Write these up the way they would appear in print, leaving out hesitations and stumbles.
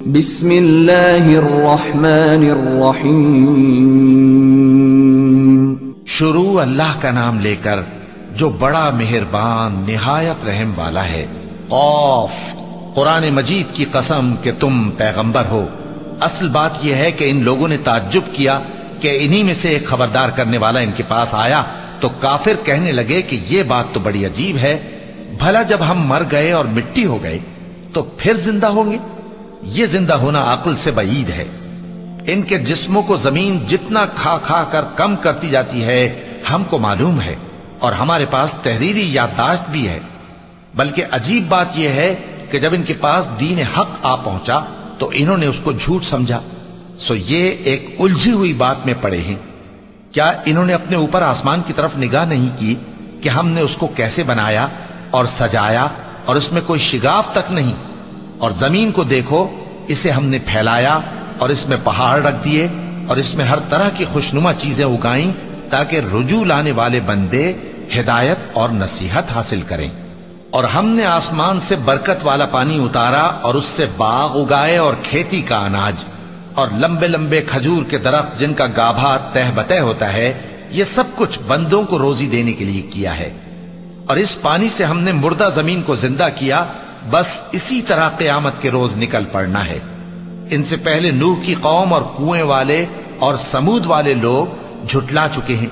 بسم اللہ الرحمن الرحیم. شروع اللہ کا نام لے کر جو بڑا مہربان نہایت رحم والا ہے. قاف، قرآن مجید کی قسم کہ تم پیغمبر ہو. اصل بات یہ ہے کہ ان لوگوں نے تعجب کیا کہ انہی میں سے ایک خبردار کرنے والا ان کے پاس آیا تو کافر کہنے لگے کہ یہ بات تو بڑی عجیب ہے، بھلا جب ہم مر گئے اور مٹی ہو گئے تو پھر زندہ ہوں گے؟ یہ زندہ ہونا عقل سے بعید ہے. ان کے جسموں کو زمین جتنا کھا کھا کر کم کرتی جاتی ہے ہم کو معلوم ہے، اور ہمارے پاس تحریری یادداشت بھی ہے. بلکہ عجیب بات یہ ہے کہ جب ان کے پاس دین حق آ پہنچا تو انہوں نے اس کو جھوٹ سمجھا. سو یہ ایک الجھی ہوئی بات میں پڑے ہیں. کیا انہوں نے اپنے اوپر آسمان کی طرف نگاہ نہیں کی کہ ہم نے اس کو کیسے بنایا اور سجایا اور اس میں کوئی شگاف تک نہیں؟ اور زمین کو دیکھو، اسے ہم نے پھیلایا اور اس میں پہاڑ رکھ دیے اور اس میں ہر طرح کی خوشنما چیزیں اگائیں تاکہ رجوع لانے والے بندے ہدایت اور نصیحت حاصل کریں. اور ہم نے آسمان سے برکت والا پانی اتارا اور اس سے باغ اگائے اور کھیتی کا اناج اور لمبے لمبے کھجور کے درخت جن کا گابھا تہ بتہ ہوتا ہے. یہ سب کچھ بندوں کو روزی دینے کے لیے کیا ہے. اور اس پانی سے ہم نے مردہ زمین کو زندہ کیا. بس اسی طرح قیامت کے روز نکل پڑنا ہے. ان سے پہلے نوح کی قوم اور کنویں والے اور سمود والے لوگ جھٹلا چکے ہیں،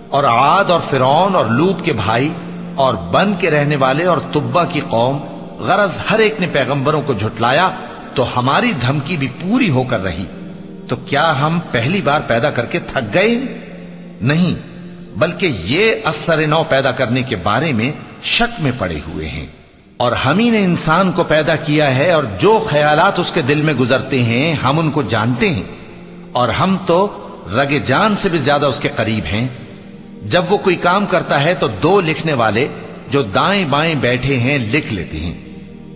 اور عاد اور فرعون اور لوط کے بھائی اور بن کے رہنے والے اور تبا کی قوم. غرض ہر ایک نے پیغمبروں کو جھٹلایا تو ہماری دھمکی بھی پوری ہو کر رہی. تو کیا ہم پہلی بار پیدا کر کے تھک گئے؟ نہیں، بلکہ یہ اثر نو پیدا کرنے کے بارے میں شک میں پڑے ہوئے ہیں. اور ہم ہی نے انسان کو پیدا کیا ہے، اور جو خیالات اس کے دل میں گزرتے ہیں ہم ان کو جانتے ہیں، اور ہم تو رگ جان سے بھی زیادہ اس کے قریب ہیں. جب وہ کوئی کام کرتا ہے تو دو لکھنے والے جو دائیں بائیں بیٹھے ہیں لکھ لیتے ہیں.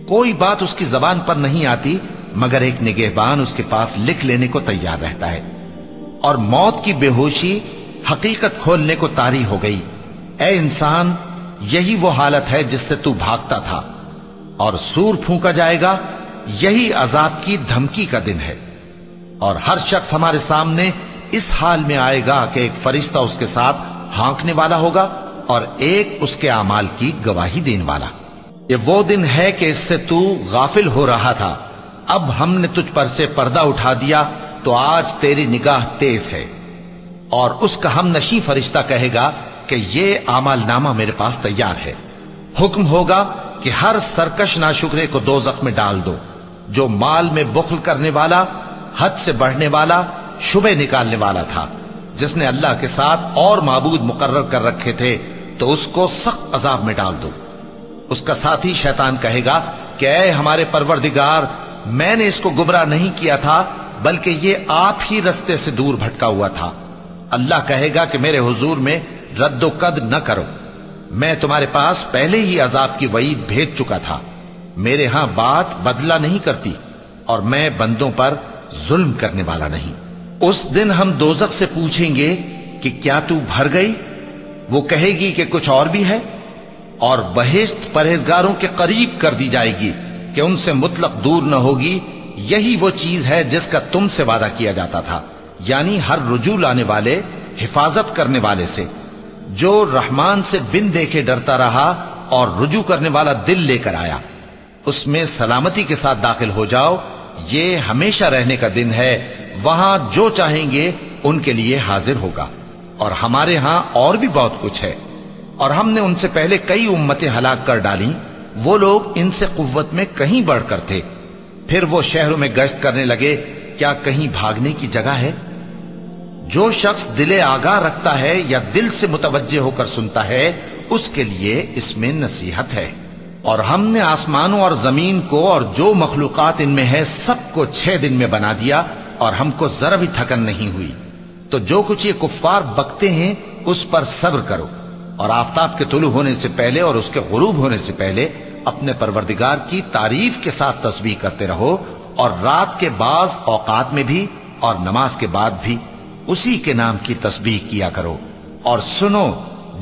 کوئی بات اس کی زبان پر نہیں آتی مگر ایک نگہبان اس کے پاس لکھ لینے کو تیار رہتا ہے. اور موت کی بے ہوشی حقیقت کھولنے کو طاری ہو گئی. اے انسان، یہی وہ حالت ہے جس سے تو بھاگتا تھا، اور سور پھونکا جائے گا. یہی عذاب کی دھمکی کا دن ہے. اور ہر شخص ہمارے سامنے اس حال میں آئے گا کہ ایک فرشتہ اس کے ساتھ ہانکنے والا ہوگا اور ایک اس کے اعمال کی گواہی دینے والا. یہ وہ دن ہے کہ اس سے تو غافل ہو رہا تھا، اب ہم نے تجھ پر سے پردہ اٹھا دیا تو آج تیری نگاہ تیز ہے. اور اس کا ہم نشیں فرشتہ کہے گا کہ یہ اعمال نامہ میرے پاس تیار ہے. حکم ہوگا کہ ہر سرکش ناشکرے کو دوزخ میں ڈال دو، جو مال میں بخل کرنے والا، حد سے بڑھنے والا، شبہ نکالنے والا تھا. جس نے اللہ کے ساتھ اور معبود مقرر کر رکھے تھے تو اس کو سخت عذاب میں ڈال دو. اس کا ساتھی شیطان کہے گا کہ اے ہمارے پروردگار، میں نے اس کو گمراہ نہیں کیا تھا بلکہ یہ آپ ہی رستے سے دور بھٹکا ہوا تھا. اللہ کہے گا کہ میرے حضور میں رد و قد نہ کرو، میں تمہارے پاس پہلے ہی عذاب کی وعید بھیج چکا تھا. میرے ہاں بات بدلہ نہیں کرتی اور میں بندوں پر ظلم کرنے والا نہیں. اس دن ہم دوزخ سے پوچھیں گے کہ کیا تو بھر گئی؟ وہ کہے گی کہ کچھ اور بھی ہے. اور بہشت پرہیزگاروں کے قریب کر دی جائے گی کہ ان سے مطلق دور نہ ہوگی. یہی وہ چیز ہے جس کا تم سے وعدہ کیا جاتا تھا، یعنی ہر رجوع لانے والے، حفاظت کرنے والے سے. جو رحمان سے بن دیکھے ڈرتا رہا اور رجوع کرنے والا دل لے کر آیا، اس میں سلامتی کے ساتھ داخل ہو جاؤ. یہ ہمیشہ رہنے کا دن ہے، وہاں جو چاہیں گے ان کے لیے حاضر ہوگا. اور ہمارے ہاں اور بھی بہت کچھ ہے. اور ہم نے ان سے پہلے کئی امتیں ہلاک کر ڈالیں، وہ لوگ ان سے قوت میں کہیں بڑھ کر تھے. پھر وہ شہروں میں گشت کرنے لگے، کیا کہیں بھاگنے کی جگہ ہے؟ جو شخص دل آگاہ رکھتا ہے یا دل سے متوجہ ہو کر سنتا ہے اس کے لیے اس میں نصیحت ہے. اور ہم نے آسمانوں اور زمین کو اور جو مخلوقات ان میں ہے سب کو 6 دن میں بنا دیا اور ہم کو ذرا بھی تھکن نہیں ہوئی. تو جو کچھ یہ کفار بکتے ہیں اس پر صبر کرو، اور آفتاب کے طلوع ہونے سے پہلے اور اس کے غروب ہونے سے پہلے اپنے پروردگار کی تعریف کے ساتھ تسبیح کرتے رہو، اور رات کے بعض اوقات میں بھی اور نماز کے بعد بھی اسی کے نام کی تسبیح کیا کرو. اور سنو،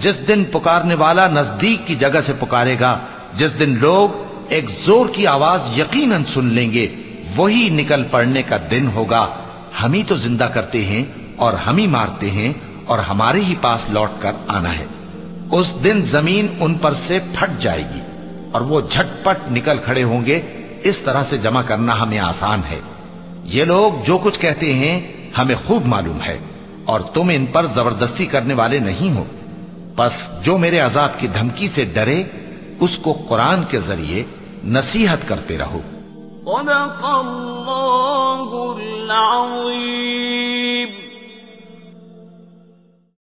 جس دن پکارنے والا نزدیک کی جگہ سے پکارے گا، جس دن لوگ ایک زور کی آواز یقیناً سن لیں گے، وہی نکل پڑنے کا دن ہوگا، ہم ہی تو زندہ کرتے ہیں اور ہم ہی مارتے ہیں اور ہمارے ہی پاس لوٹ کر آنا ہے۔ اس دن زمین ان پر سے پھٹ جائے گی اور وہ جھٹ پٹ نکل کھڑے ہوں گے۔ اس طرح سے جمع کرنا ہمیں آسان ہے۔ یہ لوگ جو کچھ کہتے ہیں ہمیں خوب معلوم ہے، اور تم ان پر زبردستی کرنے والے نہیں ہو۔ پس جو میرے عذاب کی دھمکی سے ڈرے اس کو قرآن کے ذریعے نصیحت کرتے رہو۔ صدق اللہ العظیم۔